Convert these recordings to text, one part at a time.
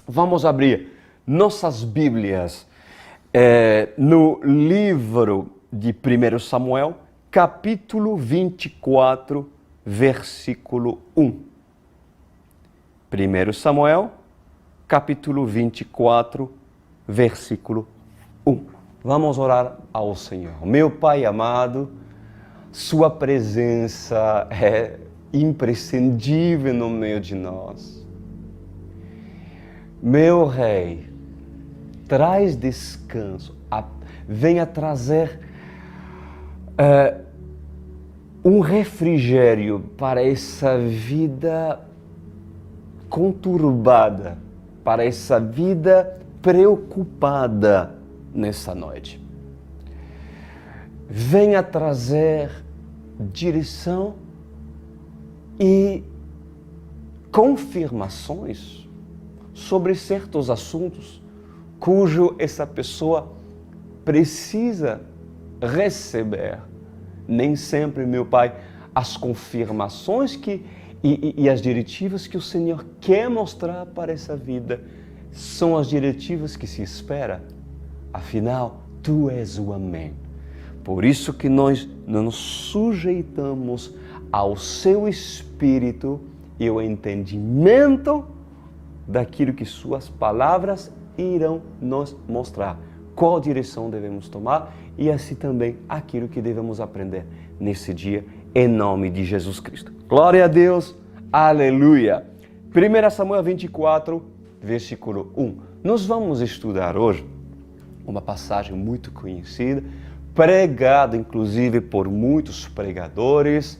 Vamos abrir nossas Bíblias no livro de 1 Samuel, capítulo 24, versículo 1. 1 Samuel, capítulo 24, versículo 1. Vamos orar ao Senhor. Meu Pai amado, Sua presença é imprescindível no meio de nós. Meu Rei, traz descanso, venha trazer um refrigério para essa vida conturbada, para essa vida preocupada nessa noite. Venha trazer direção e confirmações sobre certos assuntos cujo essa pessoa precisa receber. Nem sempre, meu Pai, as confirmações e as diretivas que o Senhor quer mostrar para essa vida são as diretivas que se espera. Afinal, Tu és o Amém. Por isso que nós nos sujeitamos ao Seu Espírito e ao entendimento daquilo que Suas palavras irão nos mostrar. Qual direção devemos tomar e assim também aquilo que devemos aprender nesse dia, em nome de Jesus Cristo. Glória a Deus, aleluia. 1 Samuel 24, versículo 1. Nós vamos estudar hoje uma passagem muito conhecida, pregada inclusive por muitos pregadores,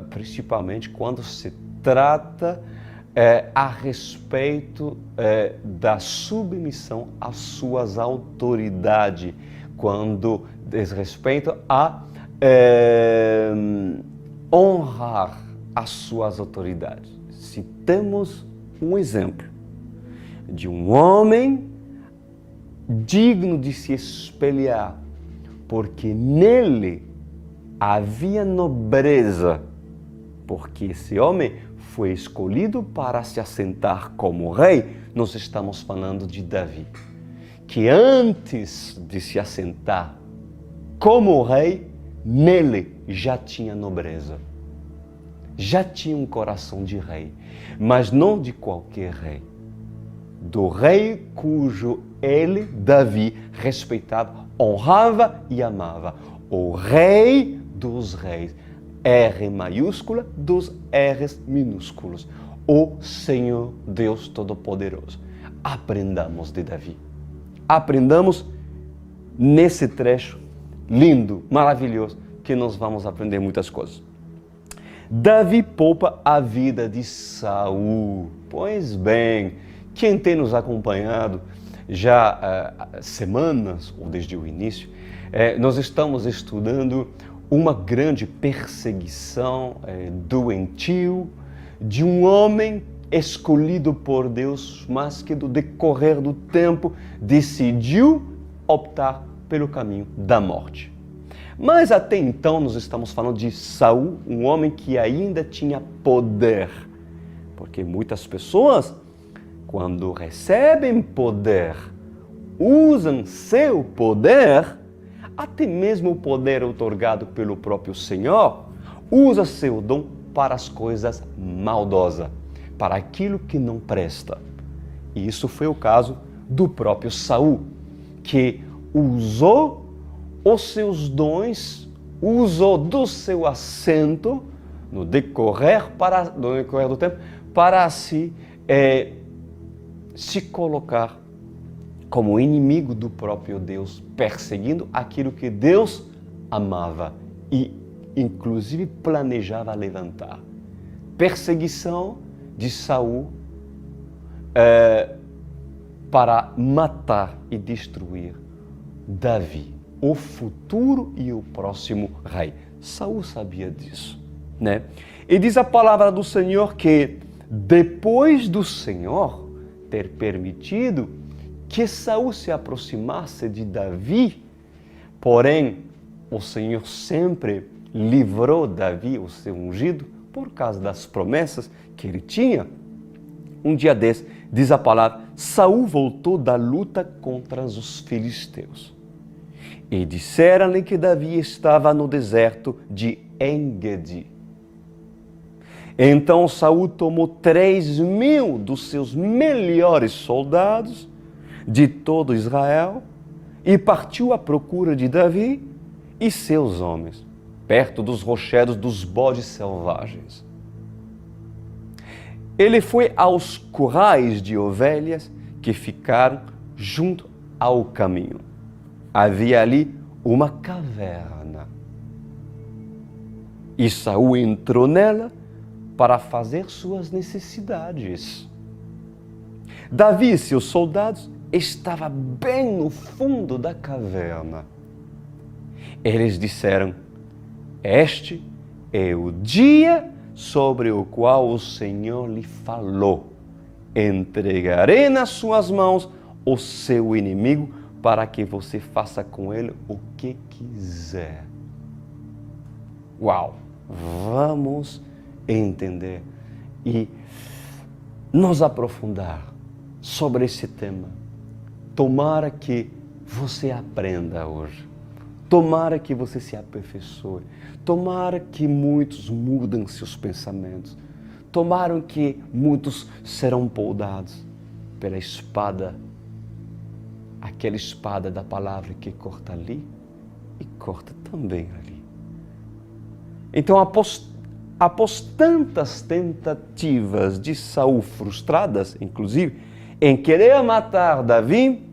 principalmente quando se trata a respeito da submissão às suas autoridades, quando diz respeito a honrar as suas autoridades. Citemos um exemplo de um homem digno de se espelhar, porque nele havia nobreza, porque esse homem foi escolhido para se assentar como rei. Nós estamos falando de Davi, que antes de se assentar como rei, nele já tinha nobreza, já tinha um coração de rei, mas não de qualquer rei, do rei cujo ele, Davi, respeitava, honrava e amava, o rei dos reis, R maiúscula dos R's minúsculos, o Senhor Deus Todo-Poderoso. Aprendamos de Davi. Aprendamos nesse trecho lindo, maravilhoso, que nós vamos aprender muitas coisas. Davi poupa a vida de Saul. Pois bem, quem tem nos acompanhado já semanas, ou desde o início, nós estamos estudando uma grande perseguição doentio de um homem escolhido por Deus, mas que no decorrer do tempo decidiu optar pelo caminho da morte. Mas até então nós estamos falando de Saul, um homem que ainda tinha poder, porque muitas pessoas, quando recebem poder, usam seu poder, até mesmo o poder outorgado pelo próprio Senhor, usa seu dom para as coisas maldosas, para aquilo que não presta. E isso foi o caso do próprio Saul, que usou os seus dons, usou do seu assento no decorrer do tempo para se colocar como inimigo do próprio Deus, perseguindo aquilo que Deus amava e, inclusive, planejava levantar. Perseguição de Saul para matar e destruir Davi, o futuro e o próximo rei. Saul sabia disso, né? E diz a palavra do Senhor que, depois do Senhor ter permitido que Saul se aproximasse de Davi, porém, o Senhor sempre livrou Davi, o seu ungido, por causa das promessas que ele tinha. um dia desse, diz a palavra, Saul voltou da luta contra os filisteus. E disseram-lhe que Davi estava no deserto de En-Gedi. Então Saul tomou 3.000 dos seus melhores soldados de todo Israel e partiu à procura de Davi e seus homens, perto dos rochedos dos bodes selvagens. Ele foi aos currais de ovelhas que ficaram junto ao caminho. Havia ali uma caverna. E Saul entrou nela para fazer suas necessidades. Davi e seus soldados estavam bem no fundo da caverna. Eles disseram, este é o dia sobre o qual o Senhor lhe falou. Entregarei nas suas mãos o seu inimigo para que você faça com ele o que quiser. Uau! Vamos entender e nos aprofundar sobre esse tema. Tomara que você aprenda hoje. Tomara que você se aperfeiçoe. Tomara que muitos mudem seus pensamentos. Tomara que muitos serão poldados pela espada, aquela espada da palavra que corta ali e corta também ali. Então, após tantas tentativas de Saul frustradas, inclusive, em querer matar Davi,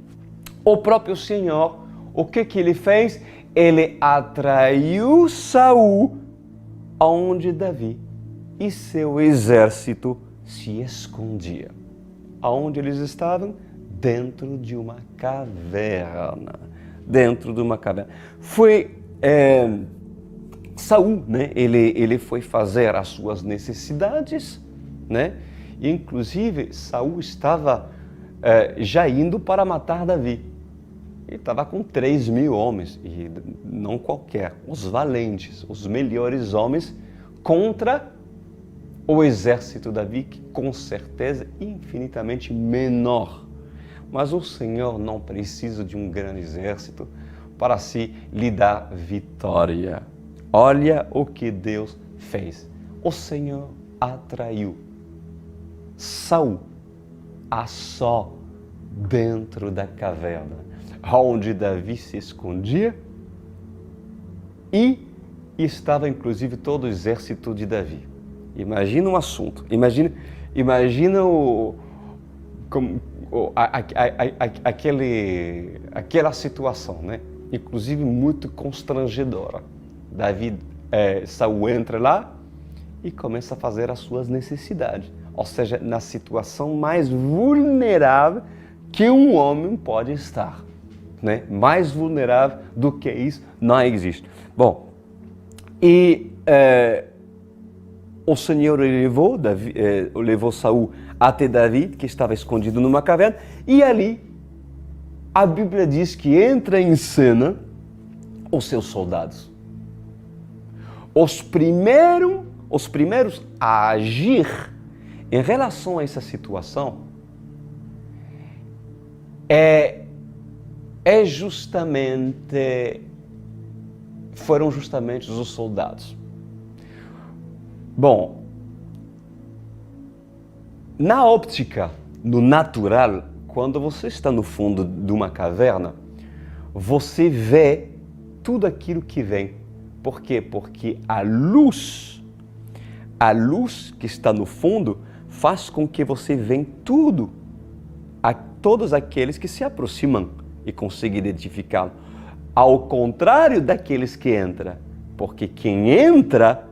o próprio Senhor, o que ele fez? Ele atraiu Saul aonde Davi e seu exército se escondia. Aonde eles estavam? Dentro de uma caverna. Dentro de uma caverna. Foi Saul, né? Ele foi fazer as suas necessidades, né? E, inclusive, Saul estava já indo para matar Davi. Ele estava com 3.000 homens, e não qualquer, os valentes, os melhores homens, contra o exército de Davi, que com certeza é infinitamente menor. Mas o Senhor não precisa de um grande exército para se lhe dar vitória. Olha o que Deus fez. O Senhor atraiu Saul a só dentro da caverna, onde Davi se escondia e estava inclusive todo o exército de Davi. Imagina um assunto, imagina aquela situação, né? Inclusive muito constrangedora. Saul entra lá e começa a fazer as suas necessidades, ou seja, na situação mais vulnerável que um homem pode estar, né? Mais vulnerável do que isso não existe. Bom, e o Senhor levou Saul até Davi, que estava escondido numa caverna, e ali a Bíblia diz que entra em cena os seus soldados. Os primeiros a agir em relação a essa situação foram justamente os soldados. Bom, na óptica, no natural, quando você está no fundo de uma caverna, você vê tudo aquilo que vem. Por quê? Porque a luz que está no fundo faz com que você veja tudo, a todos aqueles que se aproximam e conseguem identificá-lo. Ao contrário daqueles que entram, porque quem entra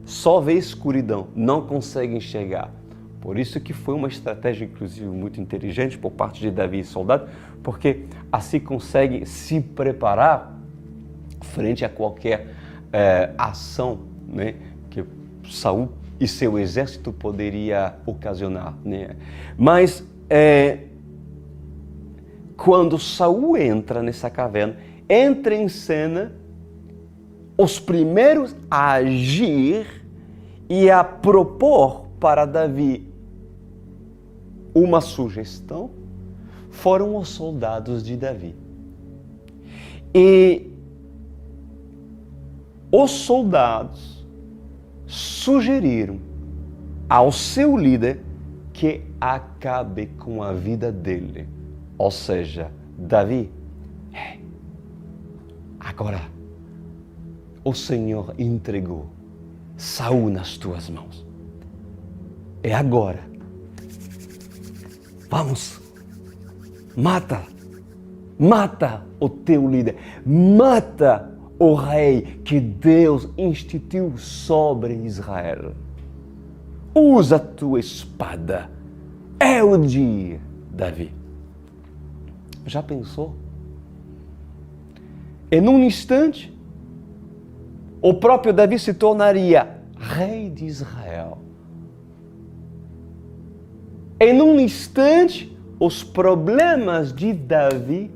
só vê escuridão, não consegue enxergar. Por isso que foi uma estratégia, inclusive, muito inteligente por parte de Davi e soldado, porque assim consegue se preparar frente a qualquer ação, né, que Saul e seu exército poderia ocasionar, né? Mas quando Saul entra nessa caverna, entra em cena os primeiros a agir e a propor para Davi uma sugestão foram os soldados de Davi. E os soldados sugeriram ao seu líder que acabe com a vida dele. Ou seja, Davi, agora o Senhor entregou Saul nas tuas mãos. É agora. Vamos, mata o teu líder, mata o rei que Deus instituiu sobre Israel. Usa a tua espada. É o dia, Davi. Já pensou? Em um instante, o próprio Davi se tornaria rei de Israel. Em um instante, os problemas de Davi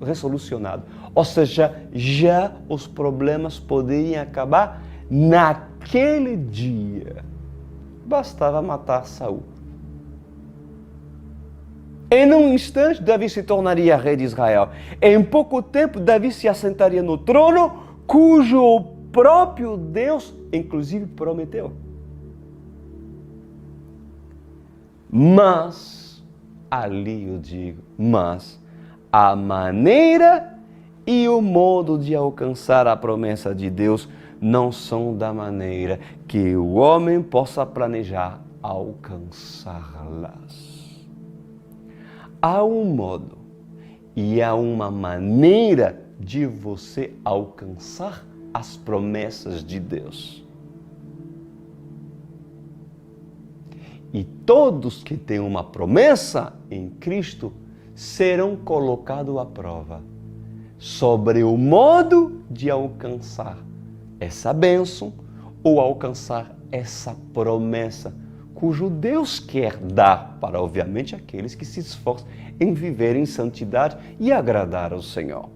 resolucionados. Ou seja, já os problemas poderiam acabar naquele dia. Bastava matar Saul. Em um instante, Davi se tornaria rei de Israel. Em pouco tempo, Davi se assentaria no trono, cujo o próprio Deus, inclusive, prometeu. Mas, ali eu digo, mas a maneira e o modo de alcançar a promessa de Deus não são da maneira que o homem possa planejar alcançá-las. Há um modo e há uma maneira de você alcançar as promessas de Deus. E todos que têm uma promessa em Cristo serão colocados à prova sobre o modo de alcançar essa bênção ou alcançar essa promessa, cujo Deus quer dar para, obviamente, aqueles que se esforçam em viver em santidade e agradar ao Senhor.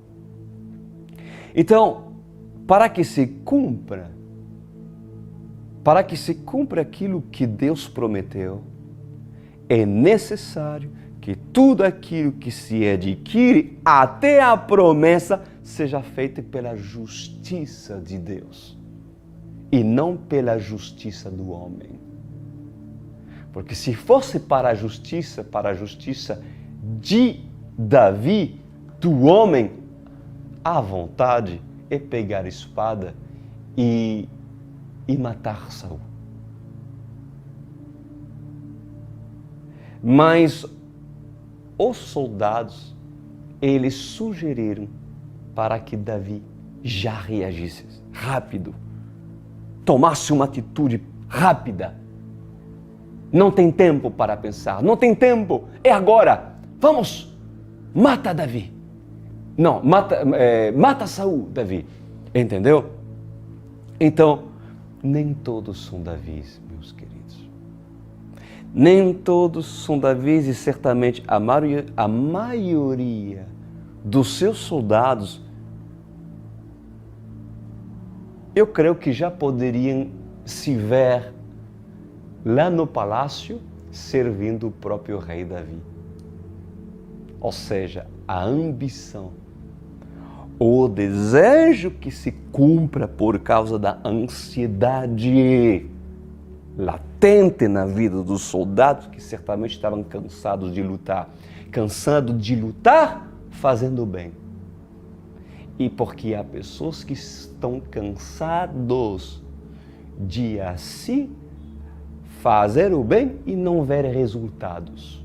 Então, para que se cumpra aquilo que Deus prometeu, é necessário que tudo aquilo que se adquire até a promessa seja feito pela justiça de Deus e não pela justiça do homem. Porque se fosse para a justiça de Davi, do homem, a vontade é pegar a espada e matar Saul. Mas os soldados, eles sugeriram para que Davi já reagisse rápido, tomasse uma atitude rápida. Não tem tempo para pensar, não tem tempo, é agora. Vamos, mata Davi. Não, mata Saul, Davi. Entendeu? Então, nem todos são Davis, meus queridos. Nem todos são Davis e certamente a maioria dos seus soldados, eu creio que já poderiam se ver lá no palácio servindo o próprio rei Davi. Ou seja, a ambição, o desejo que se cumpra por causa da ansiedade latente na vida dos soldados que certamente estavam cansados de lutar fazendo o bem. E porque há pessoas que estão cansados de assim fazer o bem e não ver resultados.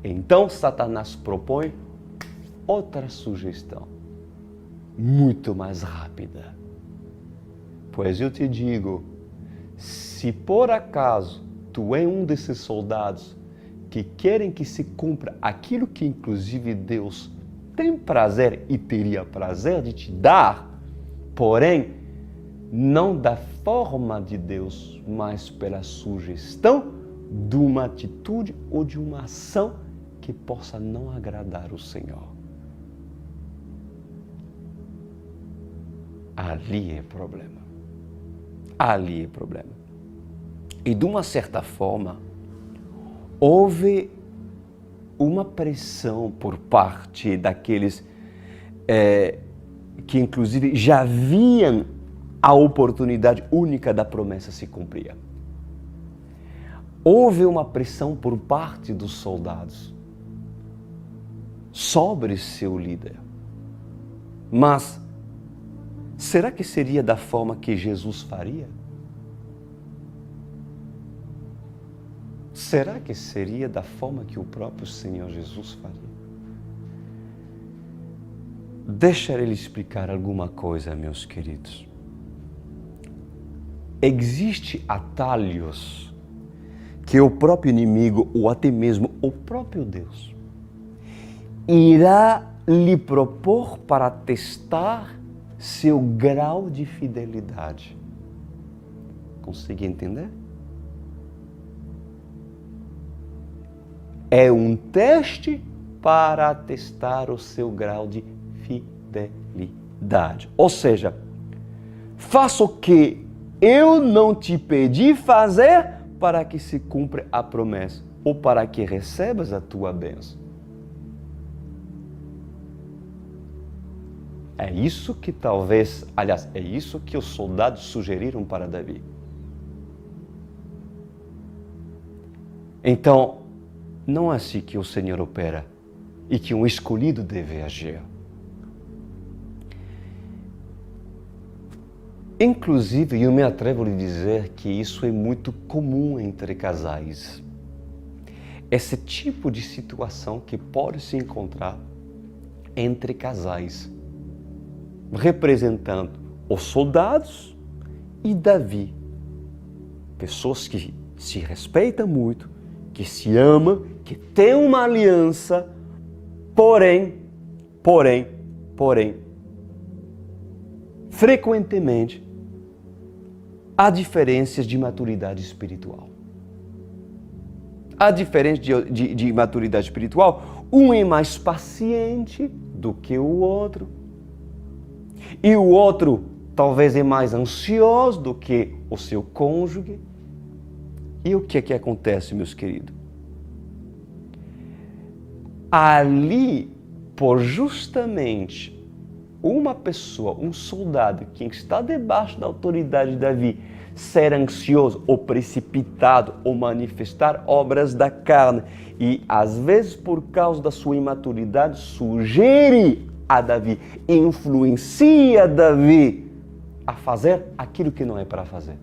Então Satanás propõe outra sugestão, muito mais rápida. Pois eu te digo, se por acaso tu é um desses soldados que querem que se cumpra aquilo que inclusive Deus tem prazer e teria prazer de te dar, porém, não da forma de Deus, mas pela sugestão de uma atitude ou de uma ação que possa não agradar o Senhor. Ali é problema. Ali é problema. E de uma certa forma, houve uma pressão por parte daqueles que inclusive já viam a oportunidade única da promessa se cumprir. Houve uma pressão por parte dos soldados sobre seu líder. Mas será que seria da forma que Jesus faria? Será que seria da forma que o próprio Senhor Jesus faria? Deixa ele explicar alguma coisa, meus queridos. Existem atalhos que o próprio inimigo, ou até mesmo o próprio Deus, irá lhe propor para testar seu grau de fidelidade. Consegue entender? É um teste para testar o seu grau de fidelidade. Ou seja, faça o que eu não te pedi fazer para que se cumpra a promessa ou para que recebas a tua bênção. É isso que talvez, aliás, é isso que os soldados sugeriram para Davi. Então, não é assim que o Senhor opera e que um escolhido deve agir. Inclusive, eu me atrevo a lhe dizer que isso é muito comum entre casais. Esse tipo de situação que pode se encontrar entre casais, representando os soldados e Davi. Pessoas que se respeitam muito, que se amam, que têm uma aliança, porém, frequentemente, há diferenças de maturidade espiritual. Há diferença de maturidade espiritual. Um é mais paciente do que o outro. E o outro talvez é mais ansioso do que o seu cônjuge. E o que é que acontece, meus queridos? Ali, por justamente uma pessoa, um soldado, que está debaixo da autoridade de Davi, ser ansioso ou precipitado ou manifestar obras da carne e, às vezes, por causa da sua imaturidade, sugere a Davi, influencia Davi a fazer aquilo que não é para fazer.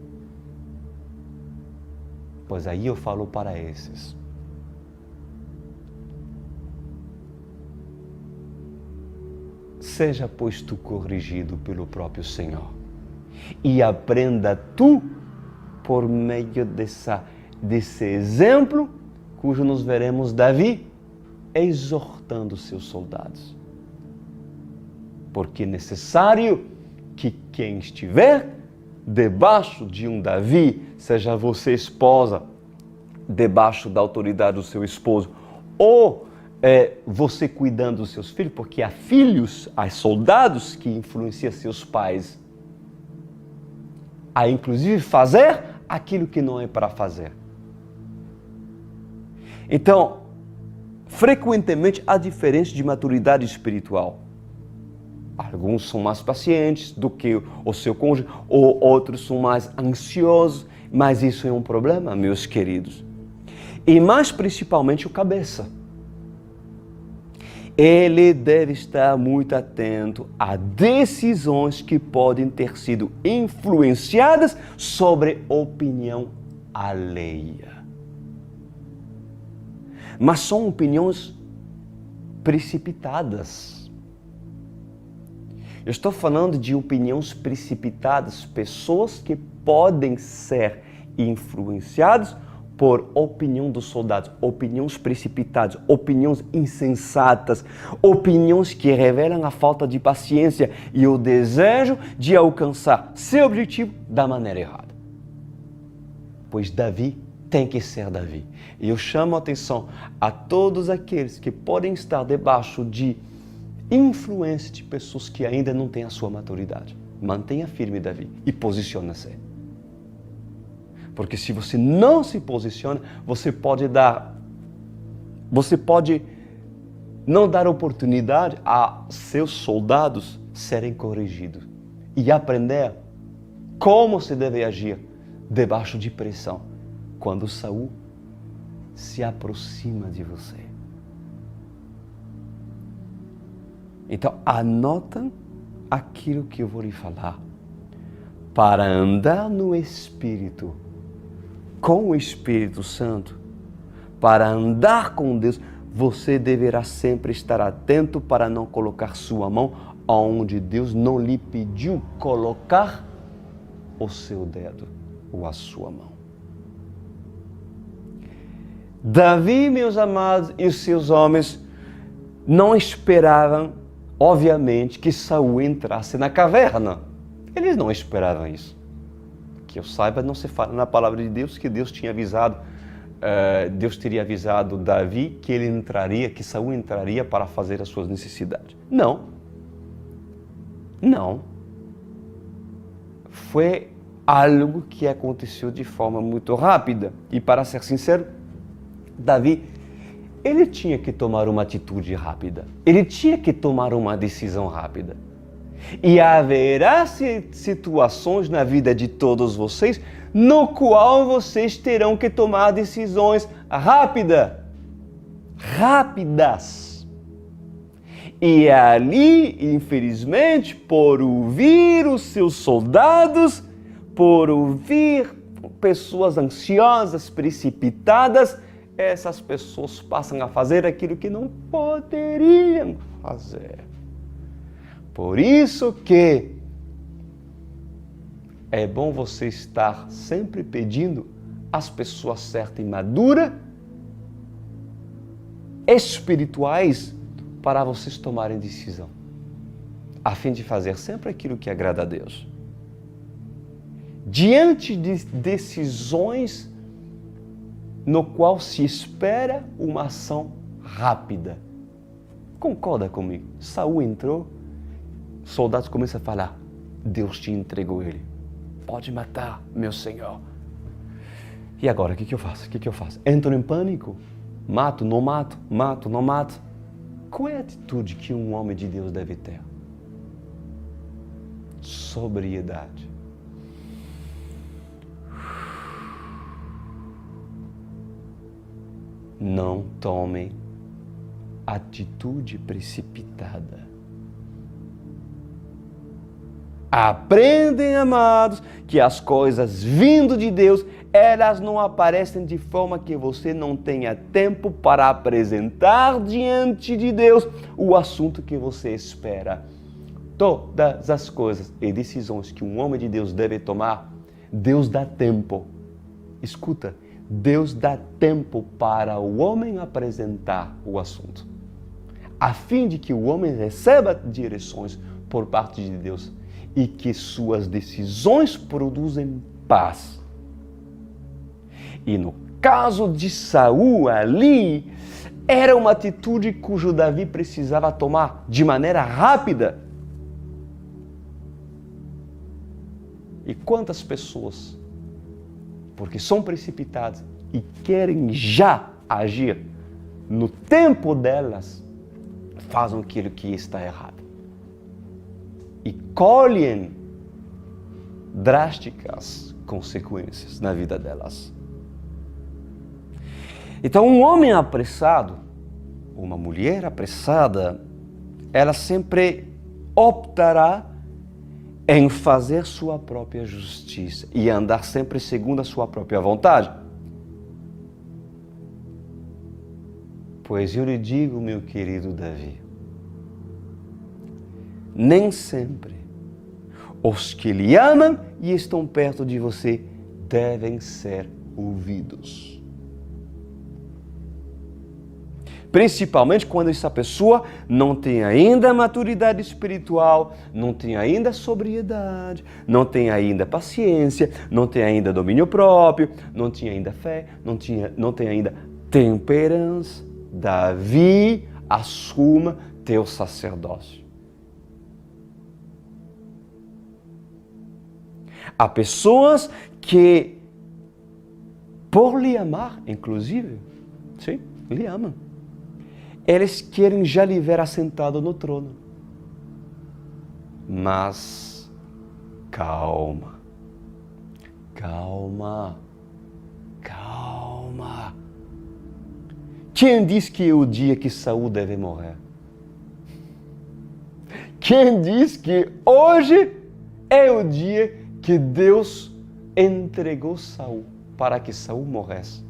Pois aí eu falo para esses. Seja, pois, tu corrigido pelo próprio Senhor e aprenda tu por meio desse exemplo, cujo nos veremos Davi exortando seus soldados. Porque é necessário que quem estiver debaixo de um Davi, seja você esposa, debaixo da autoridade do seu esposo, ou você cuidando dos seus filhos, porque há filhos, há soldados que influenciam seus pais a inclusive fazer aquilo que não é para fazer. Então, frequentemente há diferença de maturidade espiritual. Alguns são mais pacientes do que o seu cônjuge, ou outros são mais ansiosos, mas isso é um problema, meus queridos. E mais principalmente o cabeça. Ele deve estar muito atento a decisões que podem ter sido influenciadas sobre opinião alheia. Mas são opiniões precipitadas. Eu estou falando de opiniões precipitadas, pessoas que podem ser influenciadas por opinião dos soldados, opiniões precipitadas, opiniões insensatas, opiniões que revelam a falta de paciência e o desejo de alcançar seu objetivo da maneira errada. Pois Davi tem que ser Davi. E eu chamo a atenção a todos aqueles que podem estar debaixo de influência de pessoas que ainda não têm a sua maturidade. Mantenha firme, Davi, e posiciona-se. Porque se você não se posiciona, você pode dar Você pode não dar oportunidade a seus soldados serem corrigidos e aprender como se deve agir debaixo de pressão quando Saul se aproxima de você. Então, anota aquilo que eu vou lhe falar. Para andar no Espírito, com o Espírito Santo, para andar com Deus, você deverá sempre estar atento para não colocar sua mão onde Deus não lhe pediu colocar o seu dedo ou a sua mão. Davi, meus amados, e os seus homens não esperavam, obviamente, que Saul entrasse na caverna. Eles não esperavam isso. Que eu saiba, não se fala na palavra de Deus que Deus tinha avisado, Deus teria avisado Davi que ele entraria, que Saul entraria para fazer as suas necessidades. Não. Não. Foi algo que aconteceu de forma muito rápida. E para ser sincero, Davi, ele tinha que tomar uma atitude rápida. Ele tinha que tomar uma decisão rápida. E haverá situações na vida de todos vocês no qual vocês terão que tomar decisões rápidas. E ali, infelizmente, por ouvir os seus soldados, por ouvir pessoas ansiosas, precipitadas, essas pessoas passam a fazer aquilo que não poderiam fazer. Por isso que é bom você estar sempre pedindo às pessoas certas e maduras, espirituais, para vocês tomarem decisão, a fim de fazer sempre aquilo que agrada a Deus. Diante de decisões no qual se espera uma ação rápida. Concorda comigo? Saul entrou, soldados começam a falar, Deus te entregou ele. Pode matar, meu Senhor. E agora, o que eu faço? Entro em pânico? Mato, não mato? Mato, não mato? Qual é a atitude que um homem de Deus deve ter? Sobriedade. Não tomem atitude precipitada. Aprendem, amados, que as coisas vindo de Deus, elas não aparecem de forma que você não tenha tempo para apresentar diante de Deus o assunto que você espera. Todas as coisas e decisões que um homem de Deus deve tomar, Deus dá tempo. Escuta, Deus dá tempo para o homem apresentar o assunto, a fim de que o homem receba direções por parte de Deus e que suas decisões produzem paz. E no caso de Saul ali, era uma atitude cujo Davi precisava tomar de maneira rápida. E quantas pessoas, porque são precipitadas e querem já agir no tempo delas, fazem aquilo que está errado e colhem drásticas consequências na vida delas. Então, um homem apressado, uma mulher apressada, ela sempre optará em fazer sua própria justiça e andar sempre segundo a sua própria vontade. Pois eu lhe digo, meu querido Davi, nem sempre os que lhe amam e estão perto de você devem ser ouvidos. Principalmente quando essa pessoa não tem ainda maturidade espiritual, não tem ainda sobriedade, não tem ainda paciência, não tem ainda domínio próprio, não tem ainda fé, não tem ainda temperança. Davi, assuma teu sacerdócio. Há pessoas que, por lhe amar, inclusive, sim, lhe amam. eles querem já lhe ver assentado no trono. Mas, calma, calma, calma. Quem diz que é o dia que Saul deve morrer? Quem diz que hoje é o dia que Deus entregou Saul para que Saul morresse?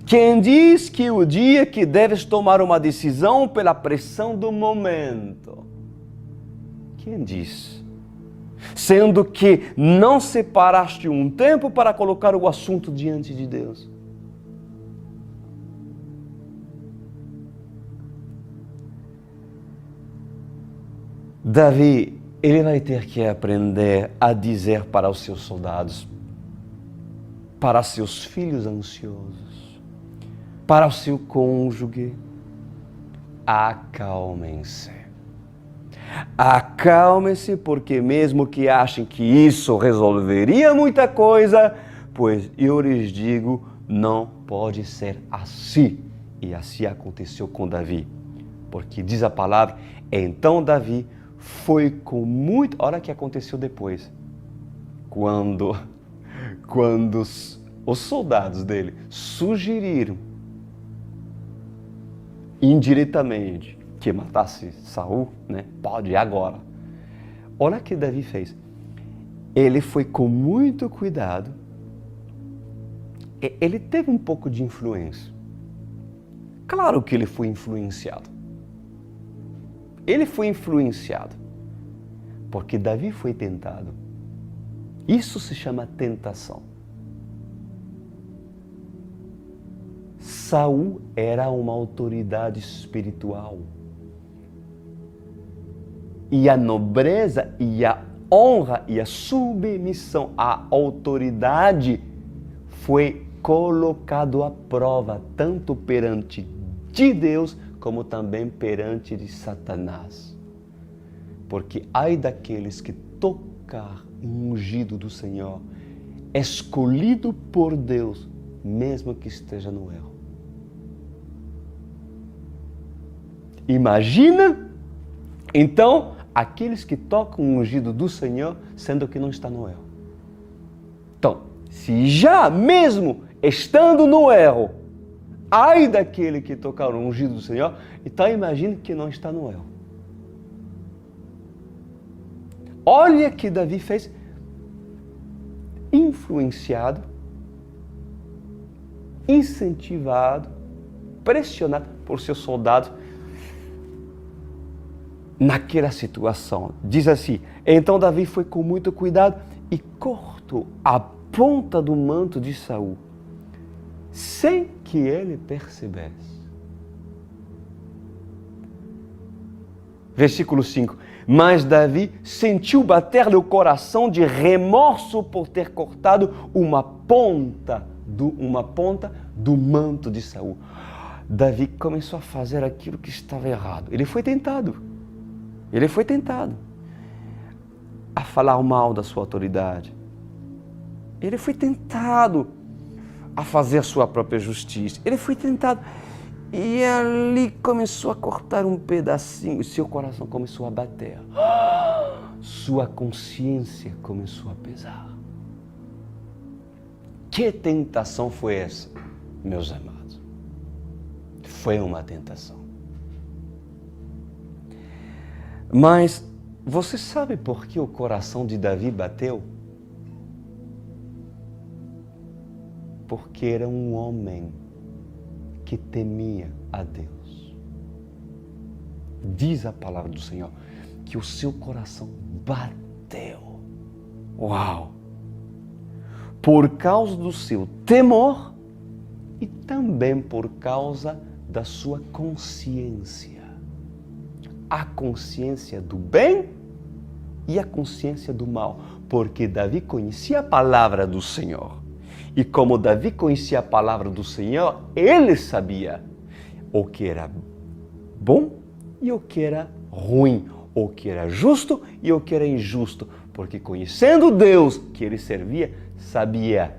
Quem diz que o dia que deves tomar uma decisão pela pressão do momento? Quem diz? Sendo que não separaste um tempo para colocar o assunto diante de Deus. Davi, ele vai ter que aprender a dizer para os seus soldados, para seus filhos ansiosos, para o seu cônjuge: acalmem-se. Acalmem-se, porque mesmo que achem que isso resolveria muita coisa, pois eu lhes digo, não pode ser assim. E assim aconteceu com Davi. Porque diz a palavra, então Davi foi com muito... Olha o que aconteceu depois. Quando os soldados dele sugeriram indiretamente que matasse Saul, né? Pode agora. Olha o que Davi fez. Ele foi com muito cuidado. Ele teve um pouco de influência. Claro que ele foi influenciado. Ele foi influenciado. Porque Davi foi tentado. Isso se chama tentação. Saul era uma autoridade espiritual. E a nobreza e a honra e a submissão à autoridade foi colocado à prova, tanto perante de Deus, como também perante de Satanás. Porque ai daqueles que tocar um ungido do Senhor, escolhido por Deus, mesmo que esteja no erro. Imagina, então, aqueles que tocam o ungido do Senhor, sendo que não está no erro. Então, se já mesmo estando no erro, ai daquele que tocar o ungido do Senhor, então imagine que não está no erro. Olha que Davi fez, influenciado, incentivado, pressionado por seus soldados naquela situação. Diz assim, então Davi foi com muito cuidado e cortou a ponta do manto de Saul, sem que ele percebesse. Versículo 5. Mas Davi sentiu bater-lhe o coração de remorso por ter cortado uma ponta do manto de Saul. Davi começou a fazer aquilo que estava errado. Ele foi tentado a falar mal da sua autoridade. Ele foi tentado a fazer a sua própria justiça. Ele foi tentado. E ali começou a cortar um pedacinho, e seu coração começou a bater. Sua consciência começou a pesar. Que tentação foi essa, meus amados? Foi uma tentação. Mas você sabe por que o coração de Davi bateu? Porque era um homem que temia a Deus. Diz a palavra do Senhor que o seu coração bateu. Uau! Por causa do seu temor e também por causa da sua consciência. A consciência do bem e a consciência do mal. Porque Davi conhecia a palavra do Senhor. E como Davi conhecia a palavra do Senhor, ele sabia o que era bom e o que era ruim, o que era justo e o que era injusto. Porque conhecendo Deus que ele servia, sabia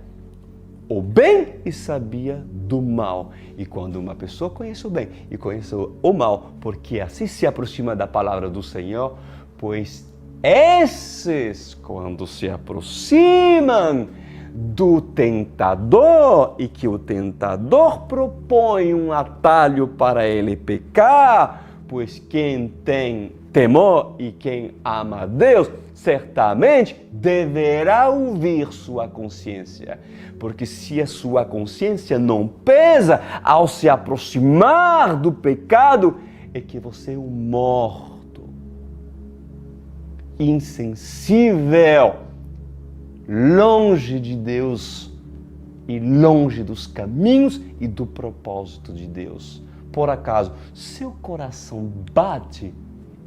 o bem e sabia do mal. E quando uma pessoa conhece o bem e conhece o mal, porque assim se aproxima da palavra do Senhor, pois esses, quando se aproximam do tentador e que o tentador propõe um atalho para ele pecar, pois quem tem temor e quem ama a Deus, certamente deverá ouvir sua consciência. Porque se a sua consciência não pesa ao se aproximar do pecado, é que você é um morto, insensível, longe de Deus e longe dos caminhos e do propósito de Deus. Por acaso, seu coração bate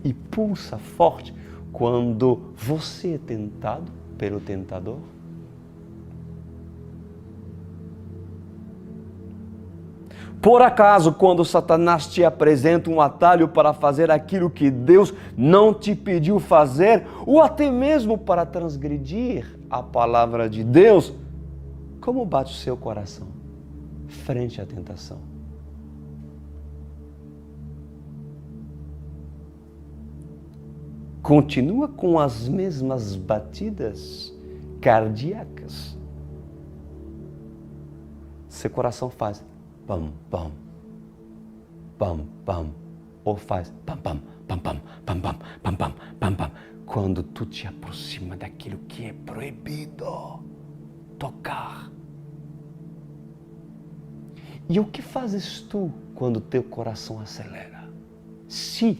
e pulsa forte quando você é tentado pelo tentador? Por acaso, quando Satanás te apresenta um atalho para fazer aquilo que Deus não te pediu fazer, ou até mesmo para transgredir a palavra de Deus, como bate o seu coração frente à tentação? Continua com as mesmas batidas cardíacas? Seu coração faz pam, pam, pam, pam, ou faz pam, pam, pam, pam, pam, pam, pam, pam, pam, pam, quando tu te aproxima daquilo que é proibido tocar. E o que fazes tu quando teu coração acelera? Se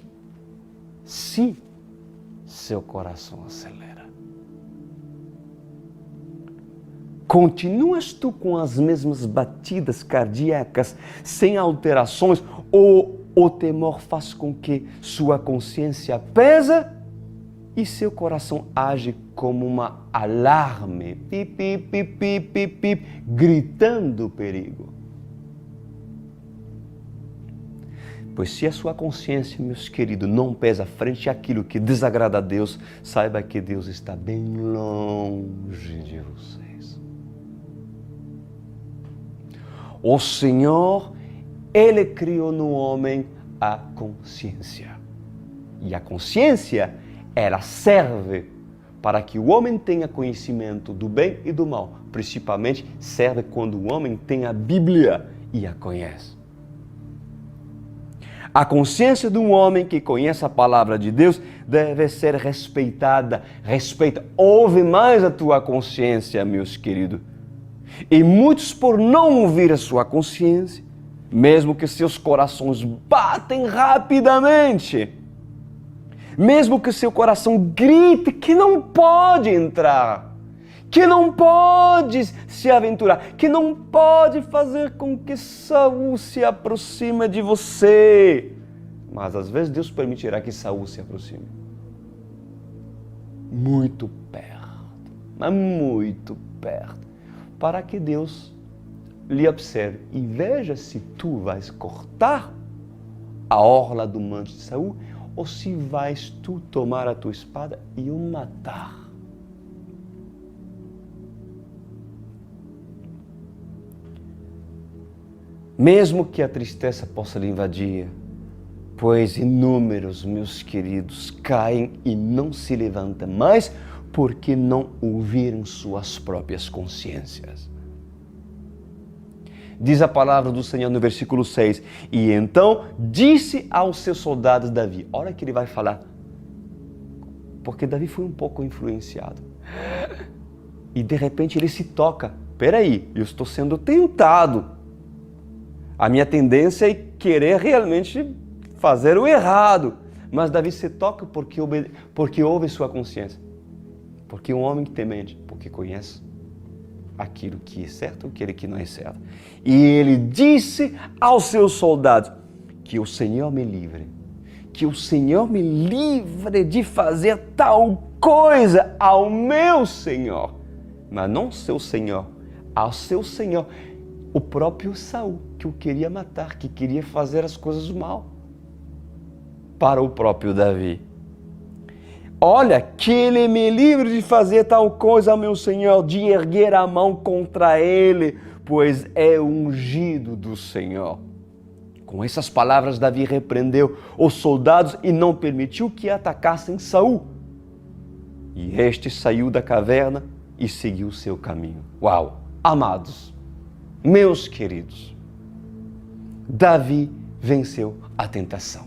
seu coração acelera. Continuas tu com as mesmas batidas cardíacas, sem alterações, ou o temor faz com que sua consciência pesa e seu coração age como uma alarme, pip, pip, pip, pip, pip, pip, gritando perigo? Pois se a sua consciência, meus queridos, não pesa frente àquilo que desagrada a Deus, saiba que Deus está bem longe de vocês. O Senhor, Ele criou no homem a consciência. E a consciência, ela serve para que o homem tenha conhecimento do bem e do mal. Principalmente serve quando o homem tem a Bíblia e a conhece. A consciência de um homem que conhece a palavra de Deus deve ser respeitada. Respeita, ouve mais a tua consciência, meus queridos. E muitos, por não ouvir a sua consciência, mesmo que seus corações batem rapidamente, mesmo que seu coração grite que não pode entrar, que não pode se aventurar, que não pode fazer com que Saul se aproxime de você. Mas às vezes Deus permitirá que Saul se aproxime. Muito perto, mas muito perto, para que Deus lhe observe e veja se tu vais cortar a orla do manto de Saul ou se vais tu tomar a tua espada e o matar. Mesmo que a tristeza possa lhe invadir, pois inúmeros, meus queridos, caem e não se levantam mais porque não ouviram suas próprias consciências. Diz a palavra do Senhor no versículo 6, e então disse aos seus soldados Davi, olha que ele vai falar, porque Davi foi um pouco influenciado. E de repente ele se toca, peraí, eu estou sendo tentado. A minha tendência é querer realmente fazer o errado. Mas Davi se toca porque ouve sua consciência. Porque um homem que temente, porque conhece aquilo que é certo e aquilo que não é certo. E ele disse aos seus soldados, que o Senhor me livre. Que o Senhor me livre de fazer tal coisa ao meu Senhor. Mas não seu Senhor, ao seu Senhor. O próprio Saul, que o queria matar, que queria fazer as coisas mal para o próprio Davi. olha, que ele me livre de fazer tal coisa, meu Senhor, de erguer a mão contra ele, pois é ungido do Senhor. Com essas palavras, Davi repreendeu os soldados e não permitiu que atacassem Saul. E este saiu da caverna e seguiu seu caminho. Uau! Amados, meus queridos, Davi venceu a tentação.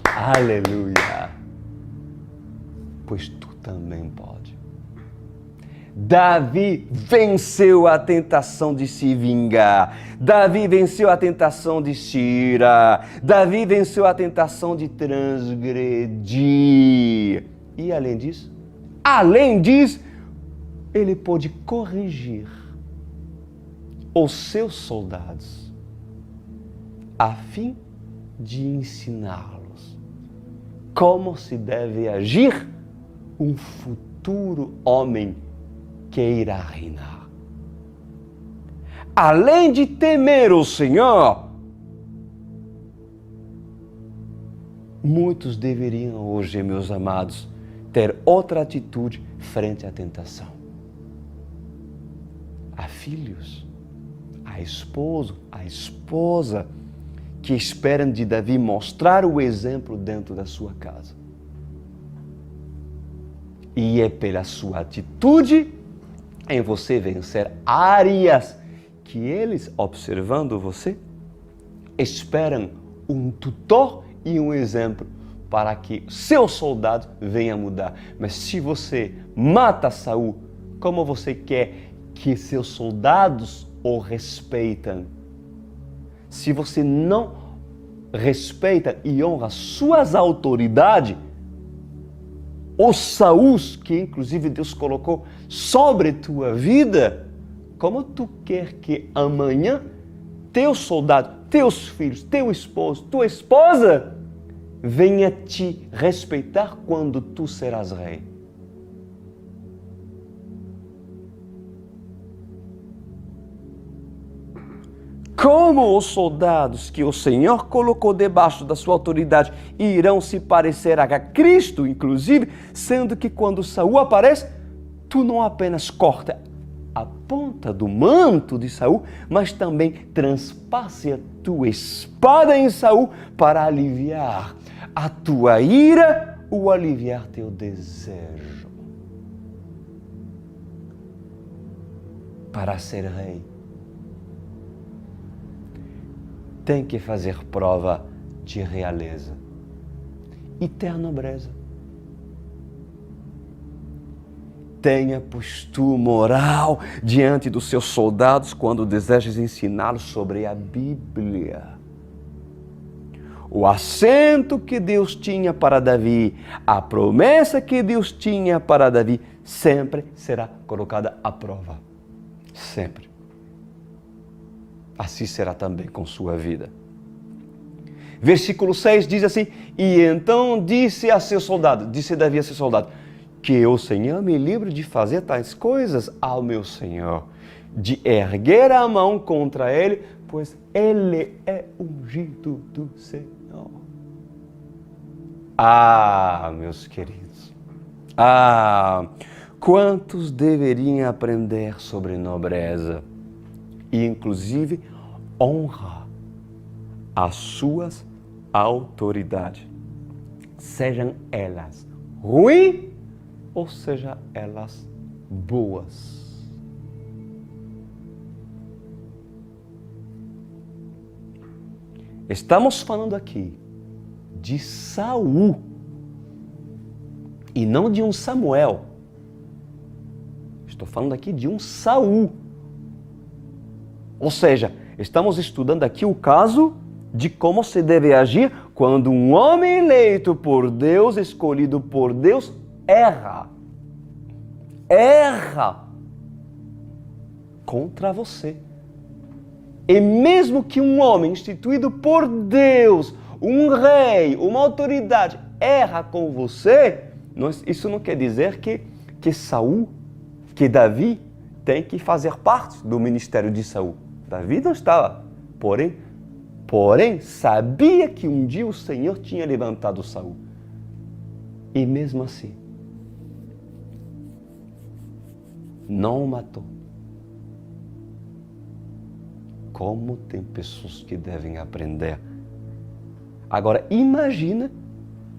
Aleluia! Pois tu também pode. Davi venceu a tentação de se vingar. Davi venceu a tentação de se irar. Davi venceu a tentação de transgredir. E além disso, ele pôde corrigir os seus soldados a fim de ensiná-los como se deve agir um futuro homem que irá reinar. Além de temer o Senhor, muitos deveriam hoje, meus amados, ter outra atitude frente à tentação. Há filhos, há esposo, há esposa que esperam de Davi mostrar o exemplo dentro da sua casa. E é pela sua atitude em você vencer áreas que eles, observando você, esperam um tutor e um exemplo para que seu soldado venha mudar. Mas se você mata Saul, como você quer que seus soldados o respeitem? Se você não respeita e honra suas autoridades, os Saús que inclusive Deus colocou sobre tua vida, como tu quer que amanhã teu soldado, teus filhos, teu esposo, tua esposa venha te respeitar quando tu serás rei? Como os soldados que o Senhor colocou debaixo da sua autoridade irão se parecer a Cristo, inclusive, sendo que quando Saul aparece, tu não apenas corta a ponta do manto de Saul, mas também transpasse a tua espada em Saul para aliviar a tua ira ou aliviar teu desejo. Para ser rei, tem que fazer prova de realeza e ter nobreza. Tenha postura moral diante dos seus soldados quando desejas ensiná-los sobre a Bíblia. O assento que Deus tinha para Davi, a promessa que Deus tinha para Davi, sempre será colocada à prova. Sempre. Assim será também com sua vida. Versículo 6 diz assim: e então disse Davi a seu soldado, que o Senhor me livre de fazer tais coisas ao meu Senhor, de erguer a mão contra ele, pois ele é ungido do Senhor. Ah, meus queridos, quantos deveriam aprender sobre nobreza e, inclusive, honra as suas autoridades, sejam elas ruins ou sejam elas boas. Estamos falando aqui de Saul e não de um Samuel. Estou falando aqui de um Saul. Ou seja, estamos estudando aqui o caso de como se deve agir quando um homem eleito por Deus, escolhido por Deus, erra contra você. E mesmo que um homem instituído por Deus, um rei, uma autoridade, erra com você, isso não quer dizer que Saul, que Davi tem que fazer parte do ministério de Saul. Davi não estava, porém sabia que um dia o Senhor tinha levantado Saul. E mesmo assim, não o matou. Como tem pessoas que devem aprender. Agora, imagina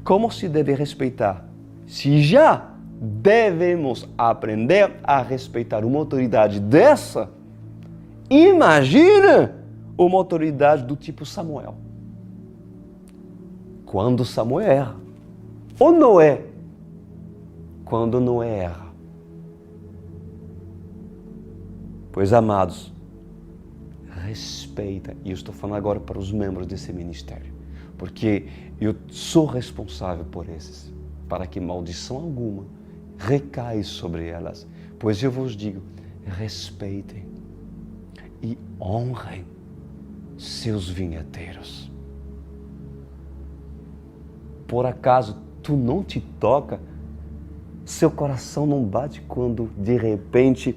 como se deve respeitar. Se já devemos aprender a respeitar uma autoridade dessa, imagina uma autoridade do tipo Samuel. Quando Samuel erra, ou Noé, quando Noé erra. Pois, amados, respeita, e eu estou falando agora para os membros desse ministério, porque eu sou responsável por esses, para que maldição alguma recaia sobre elas. Pois eu vos digo, respeitem e honrem seus vinheteiros. Por acaso tu não te toca? Seu coração não bate quando de repente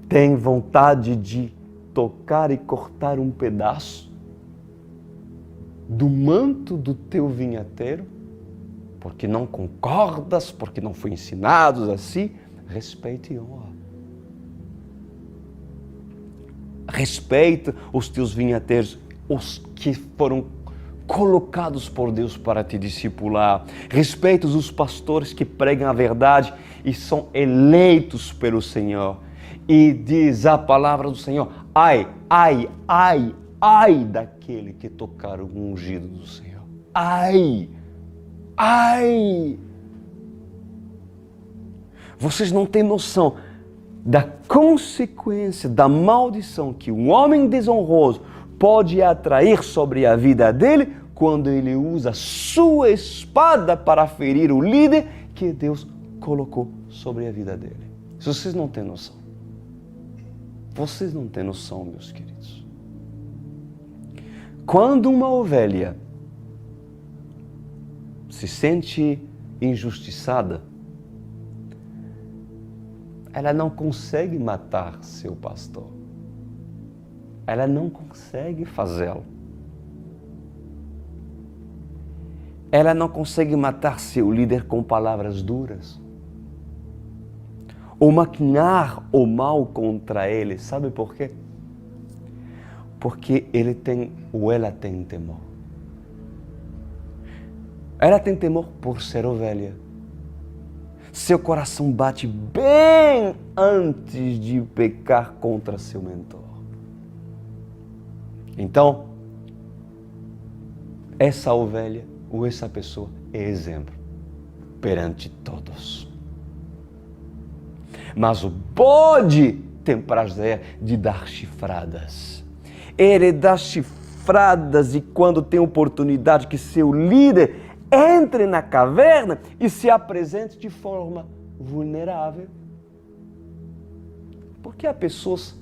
tem vontade de tocar e cortar um pedaço do manto do teu vinheteiro? Porque não concordas, porque não foi ensinado assim? Respeite e honra. Respeita os teus vinheteiros, os que foram colocados por Deus para te discipular. Respeita os pastores que pregam a verdade e são eleitos pelo Senhor. E diz a palavra do Senhor, ai, ai, ai, ai daquele que tocar o ungido do Senhor. Ai, ai. Vocês não têm noção da consequência, da maldição que um homem desonroso pode atrair sobre a vida dele quando ele usa sua espada para ferir o líder que Deus colocou sobre a vida dele. Vocês não têm noção. Vocês não têm noção, meus queridos. Quando uma ovelha se sente injustiçada, ela não consegue matar seu pastor. Ela não consegue fazê-lo. Ela não consegue matar seu líder com palavras duras. Ou maquinar o mal contra ele. Sabe por quê? Porque ele tem ou ela tem temor. Ela tem temor por ser ovelha. Seu coração bate bem antes de pecar contra seu mentor. Então, essa ovelha ou essa pessoa é exemplo perante todos. Mas o bode tem prazer de dar chifradas. Ele dá chifradas e quando tem oportunidade que seu líder entre na caverna e se apresente de forma vulnerável. Porque há pessoas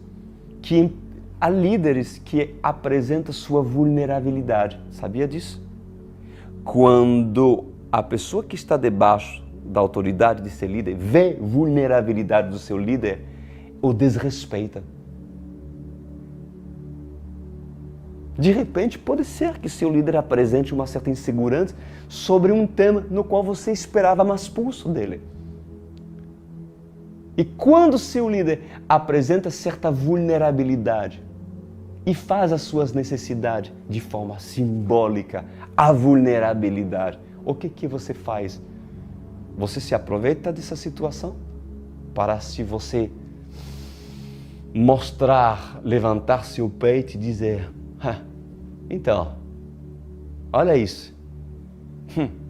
há líderes que apresentam sua vulnerabilidade. Sabia disso? Quando a pessoa que está debaixo da autoridade de ser líder vê vulnerabilidade do seu líder, o desrespeita. De repente, pode ser que seu líder apresente uma certa insegurança sobre um tema no qual você esperava mais pulso dele. E quando seu líder apresenta certa vulnerabilidade e faz as suas necessidades de forma simbólica, a vulnerabilidade, o que você faz? Você se aproveita dessa situação para, se você mostrar, levantar seu peito e dizer: então, olha isso,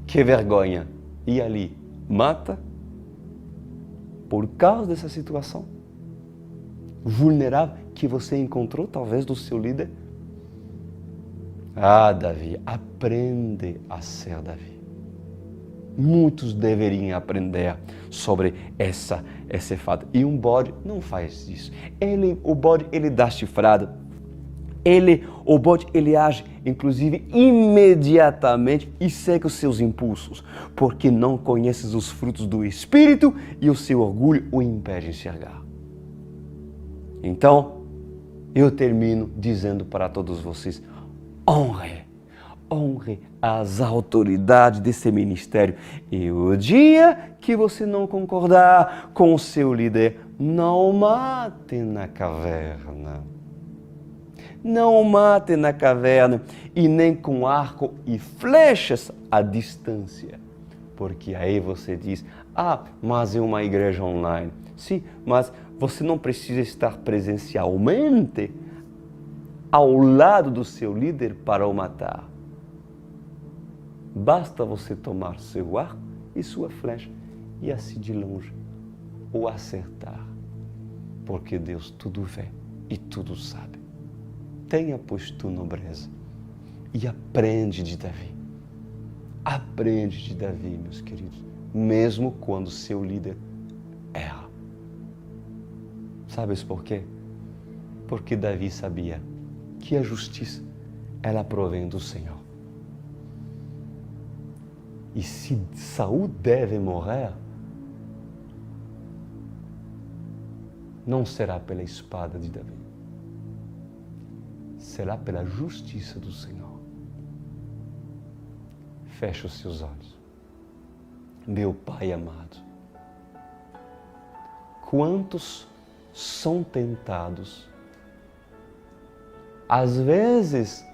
que vergonha. E ali, mata por causa dessa situação vulnerável que você encontrou, talvez, do seu líder. Davi, aprende a ser Davi. Muitos deveriam aprender sobre esse fato. E um bode não faz isso. O bode dá chifrada. O bode age, inclusive, imediatamente e segue os seus impulsos, porque não conheces os frutos do Espírito e o seu orgulho o impede de enxergar. Então, eu termino dizendo para todos vocês: honre as autoridades desse ministério. E o dia que você não concordar com o seu líder, não mate na caverna. Não mate na caverna e nem com arco e flechas à distância. Porque aí você diz, mas é uma igreja online. Sim, mas você não precisa estar presencialmente ao lado do seu líder para o matar. Basta você tomar seu arco e sua flecha e assim de longe o acertar. Porque Deus tudo vê e tudo sabe. Tenha, pois, tu nobreza e aprende de Davi. Aprende de Davi, meus queridos, mesmo quando seu líder erra. Sabes por quê? Porque Davi sabia que a justiça, ela provém do Senhor. E se Saul deve morrer, não será pela espada de Davi, será pela justiça do Senhor. Feche os seus olhos. Meu Pai amado, quantos são tentados, às vezes,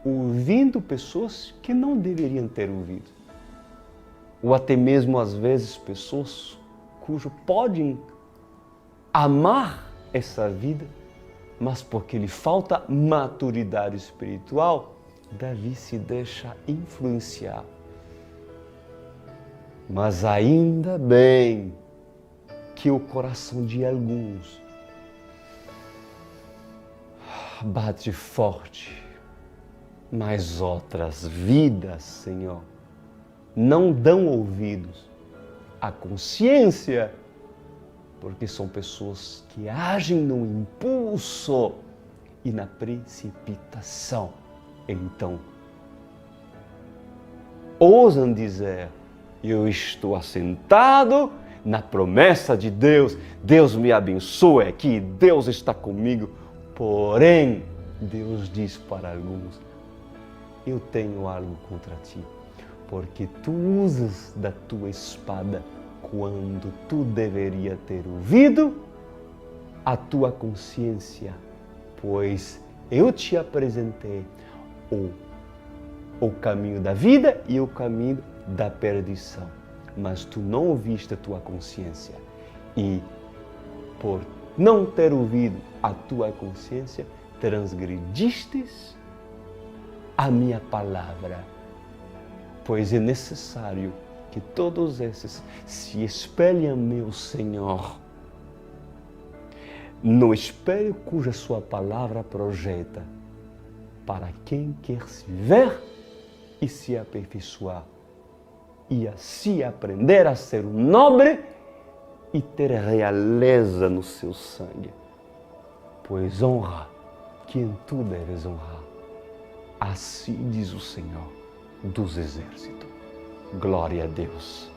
ouvindo pessoas que não deveriam ter ouvido, ou até mesmo, às vezes, pessoas cujo podem amar essa vida, mas porque lhe falta maturidade espiritual, Davi se deixa influenciar. Mas ainda bem que o coração de alguns bate forte, mas outras vidas, Senhor, não dão ouvidos à consciência, porque são pessoas que agem no impulso e na precipitação. Então, ousam dizer, eu estou assentado na promessa de Deus, Deus me abençoa aqui, Deus está comigo. Porém, Deus diz para alguns, eu tenho algo contra ti, porque tu usas da tua espada quando tu deveria ter ouvido a tua consciência, pois eu te apresentei o caminho da vida e o caminho da perdição, mas tu não ouviste a tua consciência e por não ter ouvido a tua consciência, transgredistes a minha palavra, pois é necessário que todos esses se espelhem, meu Senhor, no espelho cuja sua palavra projeta, para quem quer se ver e se aperfeiçoar, e assim aprender a ser um nobre e ter realeza no seu sangue. Pois honra quem tu deves honrar. Assim diz o Senhor dos Exércitos. Glória a Deus.